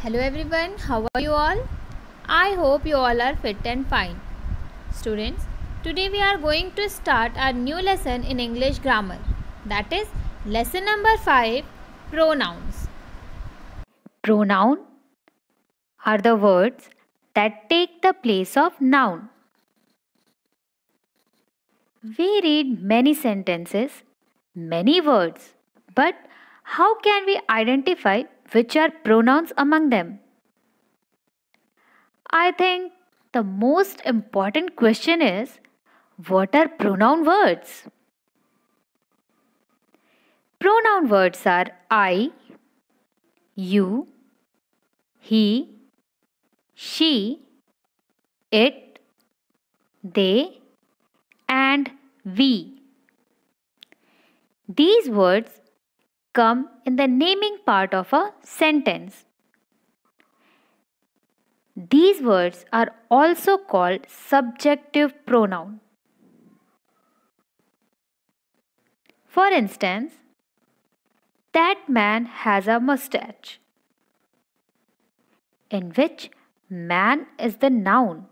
Hello everyone, how are you all? I hope you all are fit and fine. Students, today we are going to start our new lesson in English grammar. That is lesson number 5, pronouns. Pronoun are the words that take the place of noun. We read many sentences, many words, but how can we identify which are pronouns among them? I think the most important question is, what are pronoun words? Pronoun words are I, you, he, she, it, they, and we. These words come in the naming part of a sentence. These words are also called subjective pronoun. For instance, that man has a mustache, in which man is the noun.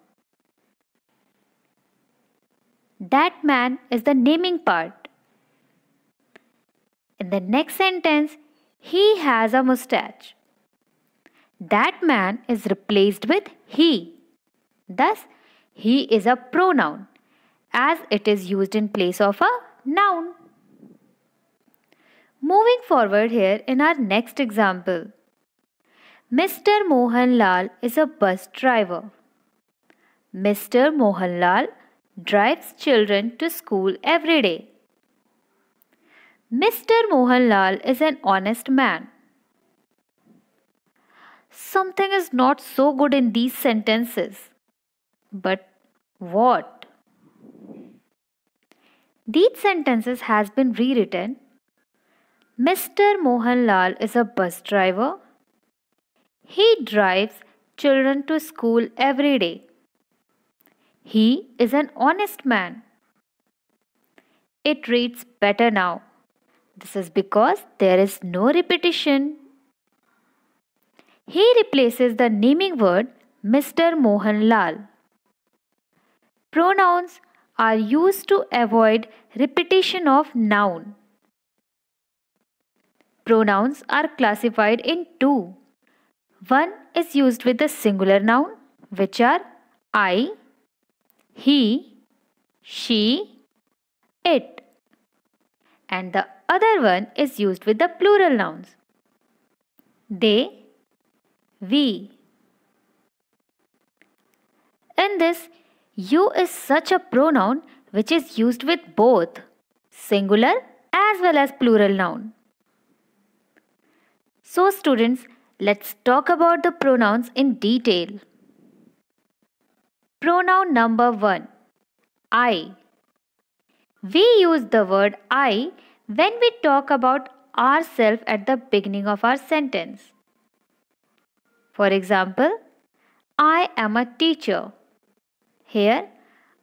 That man is the naming part. In the next sentence, he has a mustache. That man is replaced with he. Thus, he is a pronoun as it is used in place of a noun. Moving forward here in our next example. Mr. Mohanlal is a bus driver. Mr. Mohanlal drives children to school every day. Mr. Mohanlal is an honest man. Something is not so good in these sentences. But what? These sentences has been rewritten. Mr. Mohanlal is a bus driver. He drives children to school every day. He is an honest man. It reads better now. This is because there is no repetition. He replaces the naming word Mr. Mohanlal. Pronouns are used to avoid repetition of noun. Pronouns are classified in two. One is used with the singular noun, which are I, he, she, it. And the other one is used with the plural nouns. They, we. In this, you is such a pronoun which is used with both singular as well as plural noun. So students, let's talk about the pronouns in detail. Pronoun number 1, I. We use the word I when we talk about ourselves at the beginning of our sentence. For example, I am a teacher. Here,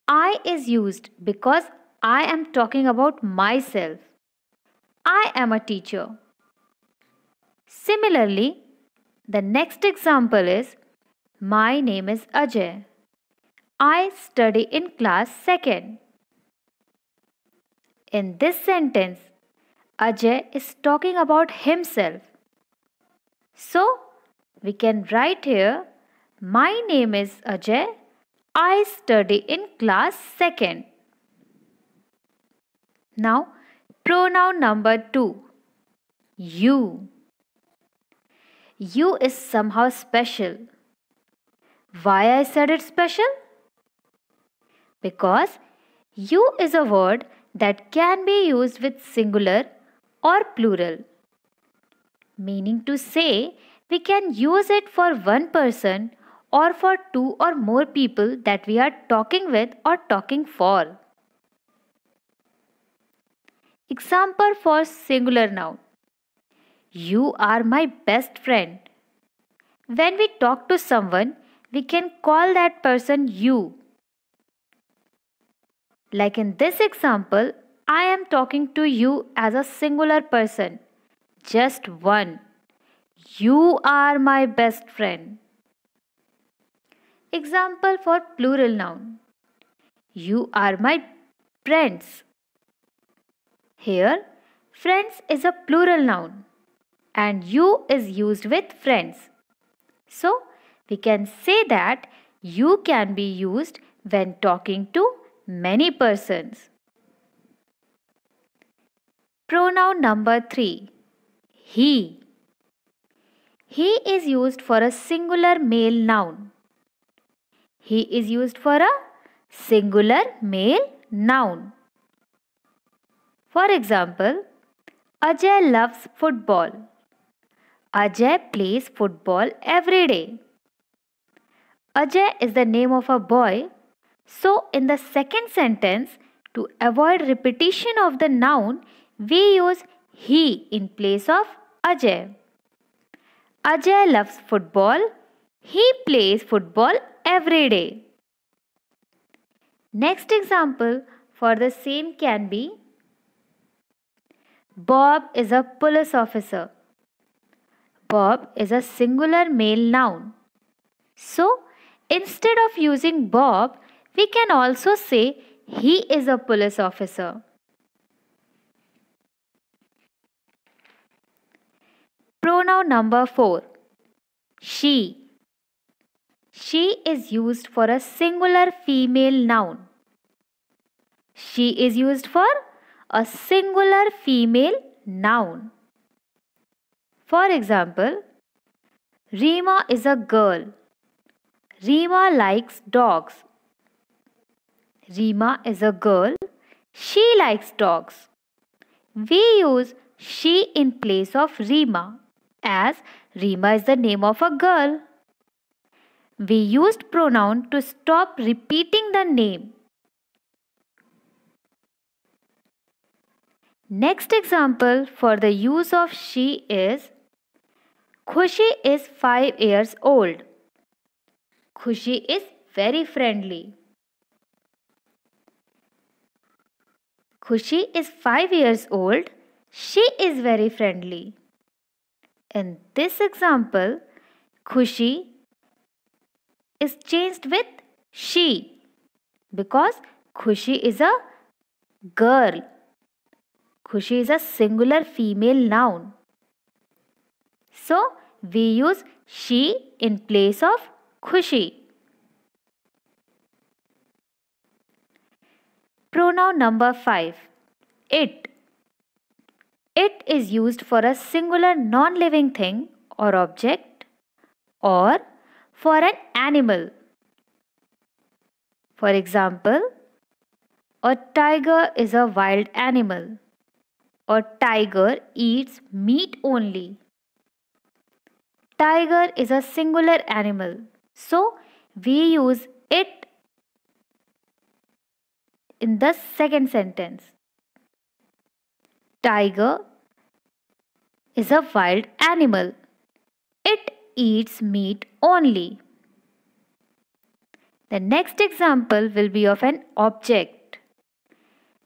I is used because I am talking about myself. I am a teacher. Similarly, the next example is, my name is Ajay. I study in class 2nd. In this sentence, Ajay is talking about himself. So, we can write here, my name is Ajay. I study in class 2nd. Now, pronoun number 2, you. You is somehow special. Why I said it special? Because you is a word that can be used with singular or plural. Meaning to say, we can use it for one person or for two or more people that we are talking with or talking for. Example for singular noun. You are my best friend. When we talk to someone, we can call that person you. Like in this example, I am talking to you as a singular person, just one. You are my best friend. Example for plural noun. You are my friends. Here, friends is a plural noun and you is used with friends. So, we can say that you can be used when talking to many persons. Pronoun number 3. He. He is used for a singular male noun. He is used for a singular male noun. For example, Ajay loves football. Ajay plays football every day. Ajay is the name of a boy. So, in the second sentence, to avoid repetition of the noun, we use he in place of Ajay. Ajay loves football. He plays football every day. Next example for the same can be Bob is a police officer. Bob is a singular male noun. So, instead of using Bob, we can also say he is a police officer. Pronoun number 4. She. She is used for a singular female noun. She is used for a singular female noun. For example, Reema is a girl. Reema likes dogs. Reema is a girl. She likes dogs. We use she in place of Reema as Reema is the name of a girl. We used pronoun to stop repeating the name. Next example for the use of she is Khushi is 5 years old. Khushi is very friendly. Khushi is 5 years old. She is very friendly. In this example, Khushi is changed with she because Khushi is a girl. Khushi is a singular female noun. So, we use she in place of Khushi. Pronoun number 5. It. It is used for a singular non-living thing or object or for an animal. For example, a tiger is a wild animal. A tiger eats meat only. Tiger is a singular animal. So, we use it in the second sentence. Tiger is a wild animal. It eats meat only. The next example will be of an object.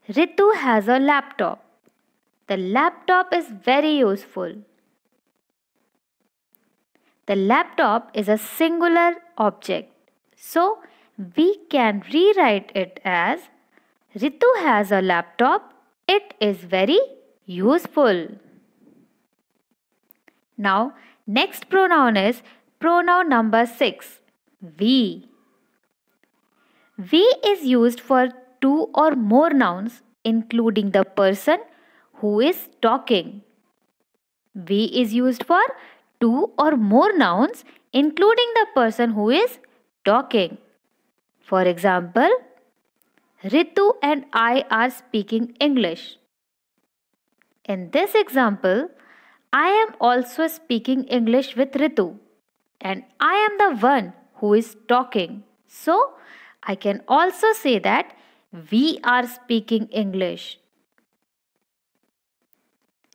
Ritu has a laptop. The laptop is very useful. The laptop is a singular object. So, we can rewrite it as Ritu has a laptop. It is very useful. Now, next pronoun is pronoun number 6. We. We is used for two or more nouns including the person who is talking. We is used for two or more nouns including the person who is talking. For example, Ritu and I are speaking English. In this example, I am also speaking English with Ritu and I am the one who is talking. So, I can also say that we are speaking English.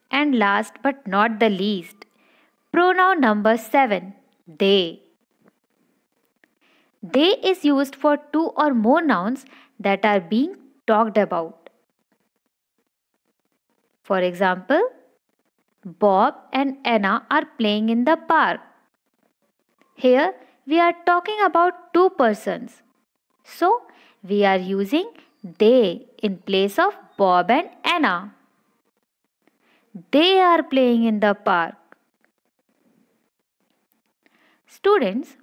And last but not the least, pronoun number 7, they. They is used for two or more nouns that are being talked about. For example, Bob and Anna are playing in the park. Here we are talking about two persons. So we are using they in place of Bob and Anna. They are playing in the park. Students,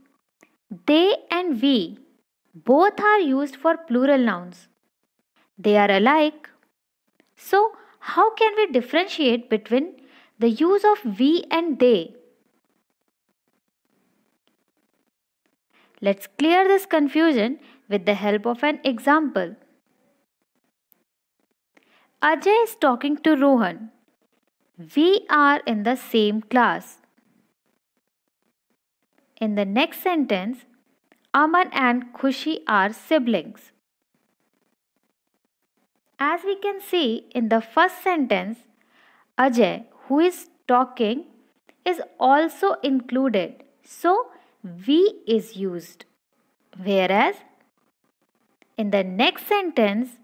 they and we both are used for plural nouns. They are alike. So, how can we differentiate between the use of we and they? Let's clear this confusion with the help of an example. Ajay is talking to Rohan. We are in the same class. In the next sentence, Aman and Khushi are siblings. As we can see in the first sentence, Ajay, who is talking, is also included. So, we is used. Whereas, in the next sentence,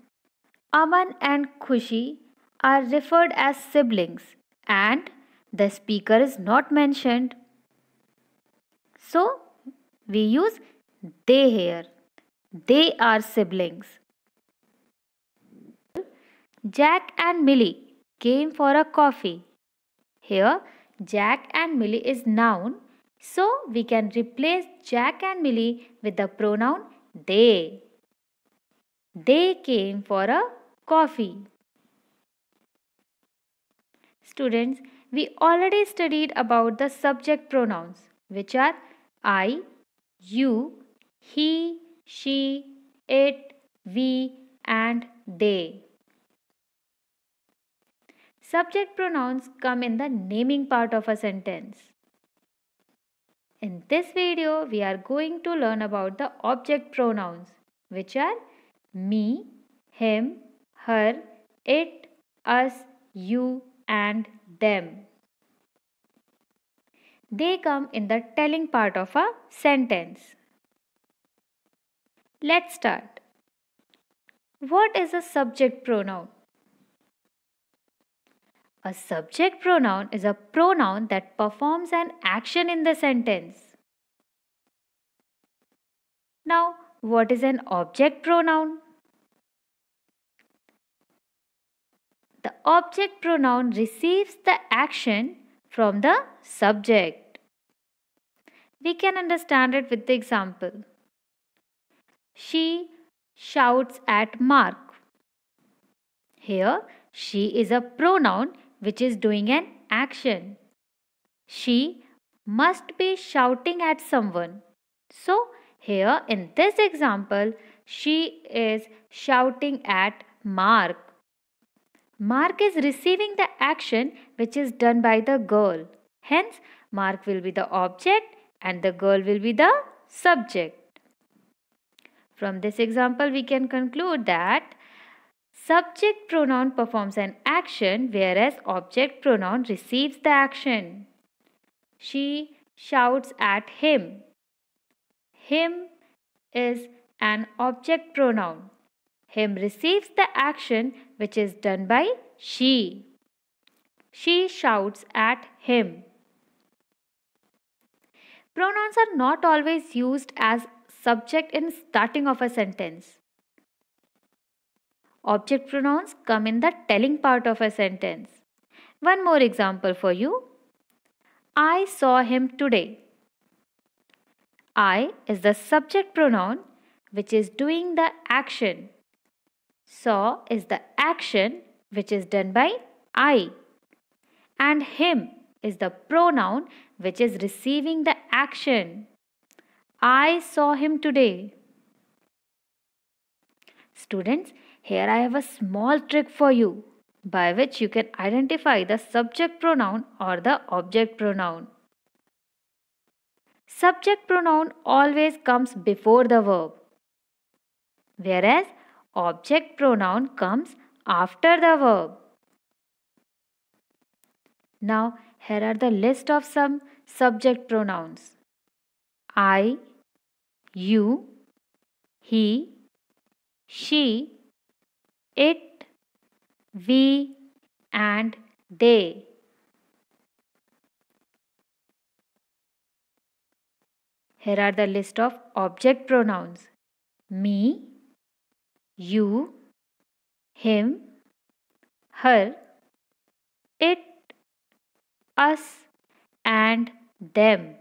Aman and Khushi are referred as siblings and the speaker is not mentioned. So, we use they here. They are siblings. Jack and Millie came for a coffee. Here, Jack and Millie is noun, so we can replace Jack and Millie with the pronoun they. They came for a coffee. Students, we already studied about the subject pronouns, which are I, you, he, she, it, we, and they. Subject pronouns come in the naming part of a sentence. In this video, we are going to learn about the object pronouns, which are me, him, her, it, us, you, and them. They come in the telling part of a sentence. Let's start. What is a subject pronoun? A subject pronoun is a pronoun that performs an action in the sentence. Now, what is an object pronoun? The object pronoun receives the action from the subject. We can understand it with the example. She shouts at Mark. Here, she is a pronoun which is doing an action. She must be shouting at someone. So, here in this example, she is shouting at Mark. Mark is receiving the action which is done by the girl. Hence, Mark will be the object and the girl will be the subject. From this example, we can conclude that subject pronoun performs an action whereas object pronoun receives the action. She shouts at him. Him is an object pronoun. Him receives the action which is done by she. She shouts at him. Pronouns are not always used as subject in starting of a sentence. Object pronouns come in the telling part of a sentence. One more example for you. I saw him today. I is the subject pronoun which is doing the action. Saw is the action which is done by I. And him is the pronoun which is receiving the action. I saw him today. Students, here I have a small trick for you by which you can identify the subject pronoun or the object pronoun. Subject pronoun always comes before the verb, whereas object pronoun comes after the verb. Now, here are the list of some subject pronouns. I, you, he, she, it, we, and they. Here are the list of object pronouns. Me, you, him, her, it, us, and them.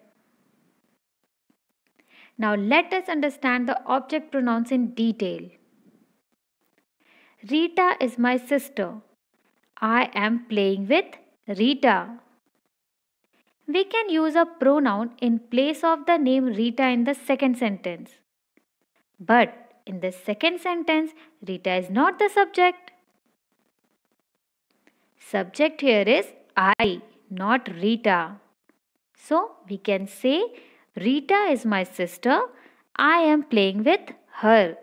Now let us understand the object pronouns in detail. Rita is my sister. I am playing with Rita. We can use a pronoun in place of the name Rita in the second sentence. But in the second sentence, Rita is not the subject. Subject here is I, not Rita. So we can say Rita is my sister. I am playing with her.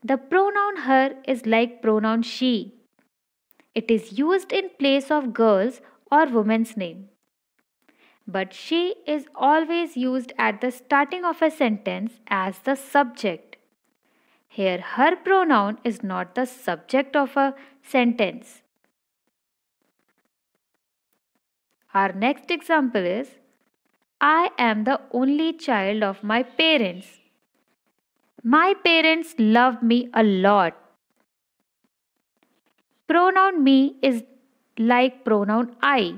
The pronoun her is like pronoun she. It is used in place of girl's or woman's name. But she is always used at the starting of a sentence as the subject. Here, her pronoun is not the subject of a sentence. Our next example is, I am the only child of my parents. My parents love me a lot. Pronoun me is like pronoun I.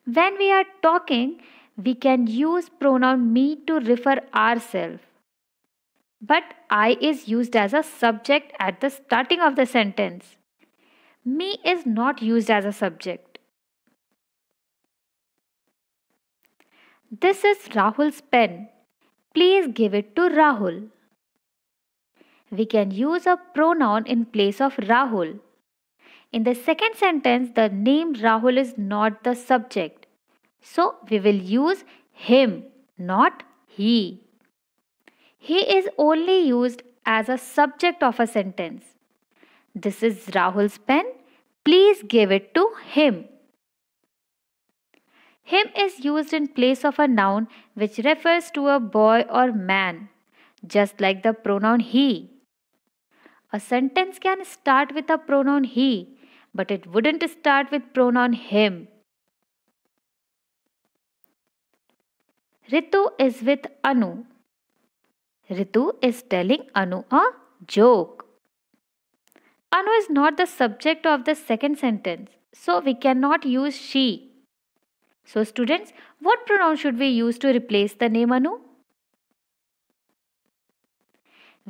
When we are talking, we can use pronoun me to refer ourselves. But I is used as a subject at the starting of the sentence. Me is not used as a subject. This is Rahul's pen. Please give it to Rahul. We can use a pronoun in place of Rahul. In the second sentence, the name Rahul is not the subject. So, we will use him, not he. He is only used as a subject of a sentence. This is Rahul's pen. Please give it to him. Him is used in place of a noun which refers to a boy or man, just like the pronoun he. A sentence can start with a pronoun he, but it wouldn't start with pronoun him. Ritu is with Anu. Ritu is telling Anu a joke. Anu is not the subject of the second sentence, so we cannot use she. So students, what pronoun should we use to replace the name Anu?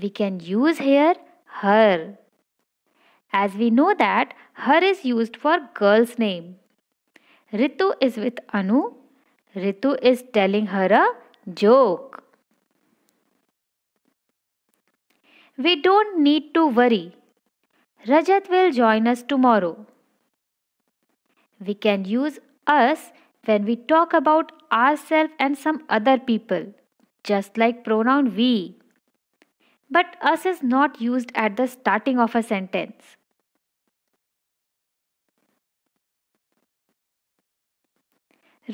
We can use here her. As we know that her is used for girl's name. Ritu is with Anu. Ritu is telling her a joke. We don't need to worry. Rajat will join us tomorrow. We can use us when we talk about ourselves and some other people, just like pronoun we. But us is not used at the starting of a sentence.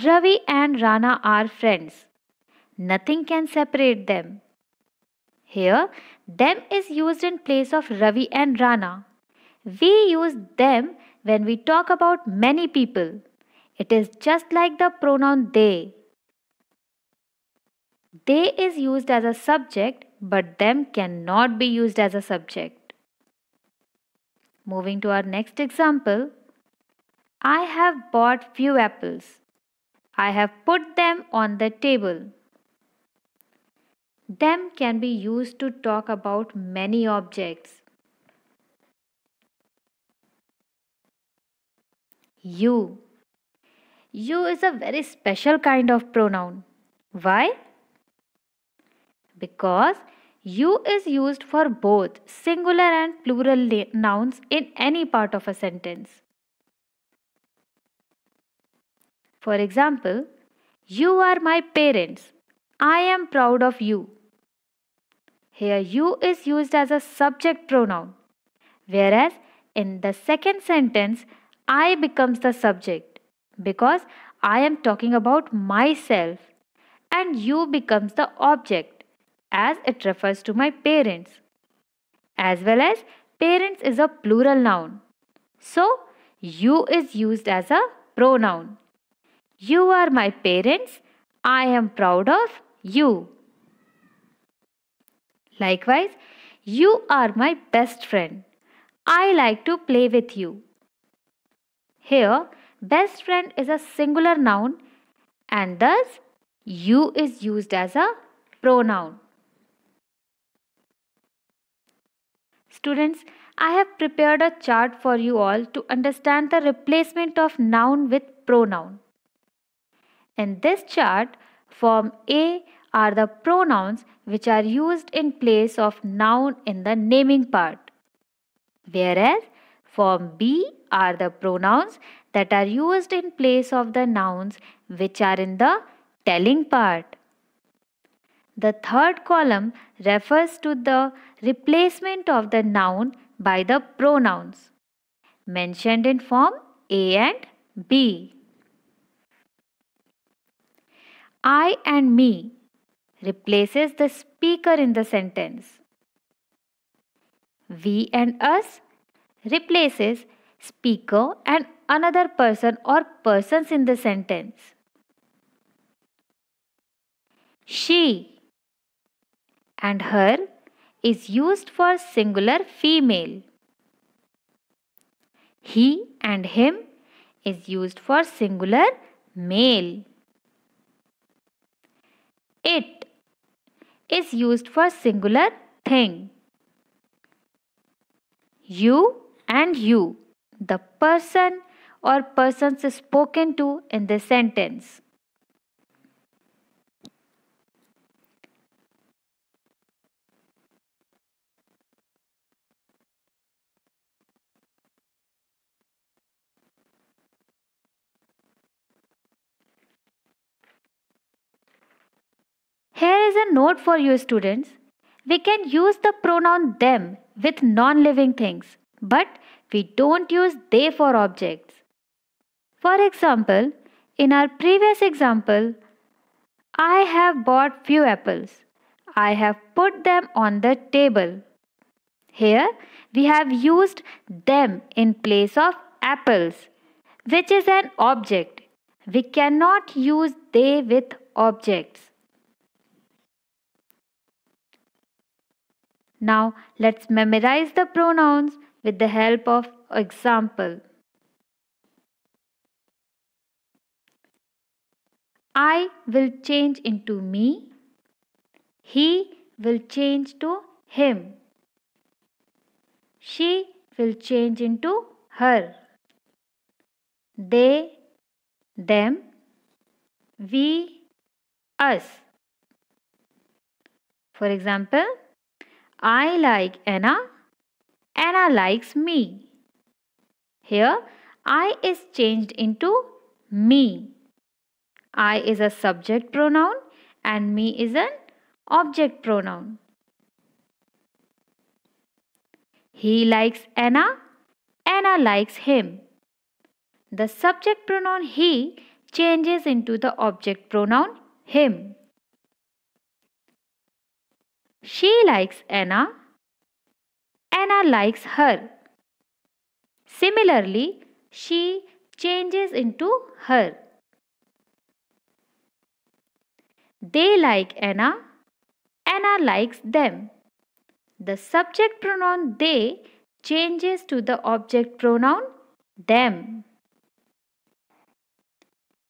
Ravi and Rana are friends. Nothing can separate them. Here, them is used in place of Ravi and Rana. We use them when we talk about many people. It is just like the pronoun they. They is used as a subject, but them cannot be used as a subject. Moving to our next example. I have bought few apples. I have put them on the table. Them can be used to talk about many objects. You. You is a very special kind of pronoun. Why? Because you is used for both singular and plural nouns in any part of a sentence. For example, you are my parents. I am proud of you. Here you is used as a subject pronoun, whereas in the second sentence, I becomes the subject because I am talking about myself and you becomes the object as it refers to my parents. As well as parents is a plural noun. So, you is used as a pronoun. You are my parents. I am proud of you. Likewise, you are my best friend. I like to play with you. Here, best friend is a singular noun and thus you is used as a pronoun. Students, I have prepared a chart for you all to understand the replacement of noun with pronoun. In this chart, form A are the pronouns which are used in place of noun in the naming part, whereas form B are the pronouns that are used in place of the nouns which are in the telling part. The third column refers to the replacement of the noun by the pronouns mentioned in form A and B. I and me replaces the speaker in the sentence. We and us replaces speaker and another person or persons in the sentence. She and her is used for singular female. He and him is used for singular male. It is used for singular thing. You and you, the person or persons spoken to in this sentence. Here is a note for you students. We can use the pronoun them with non-living things, but we don't use they for objects. For example, in our previous example, I have bought few apples. I have put them on the table. Here we have used them in place of apples, which is an object. We cannot use they with objects. Now let's memorize the pronouns with the help of example. I will change into me. He will change to him. She will change into her. They, them, we, us. For example, I like Anna. Anna likes me. Here, I is changed into me. I is a subject pronoun and me is an object pronoun. He likes Anna. Anna likes him. The subject pronoun he changes into the object pronoun him. She likes Anna. Anna likes her. Similarly, she changes into her. They like Anna. Anna likes them. The subject pronoun they changes to the object pronoun them.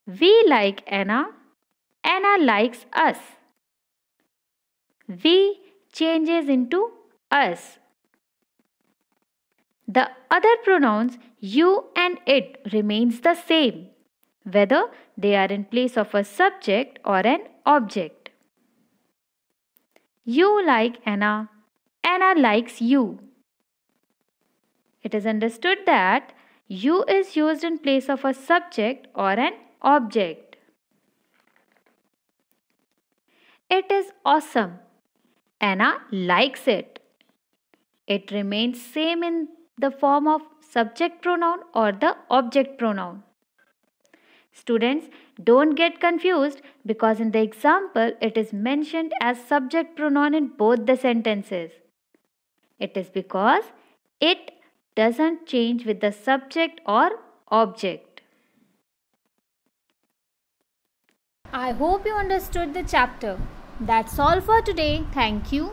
We like Anna. Anna likes us. We changes into us. The other pronouns you and it remains the same, whether they are in place of a subject or an object. You like Anna. Anna likes you. It is understood that you is used in place of a subject or an object. It is awesome. Anna likes it. It remains same in the form of subject pronoun or the object pronoun. Students, don't get confused because in the example it is mentioned as subject pronoun in both the sentences. It is because it doesn't change with the subject or object. I hope you understood the chapter. That's all for today. Thank you.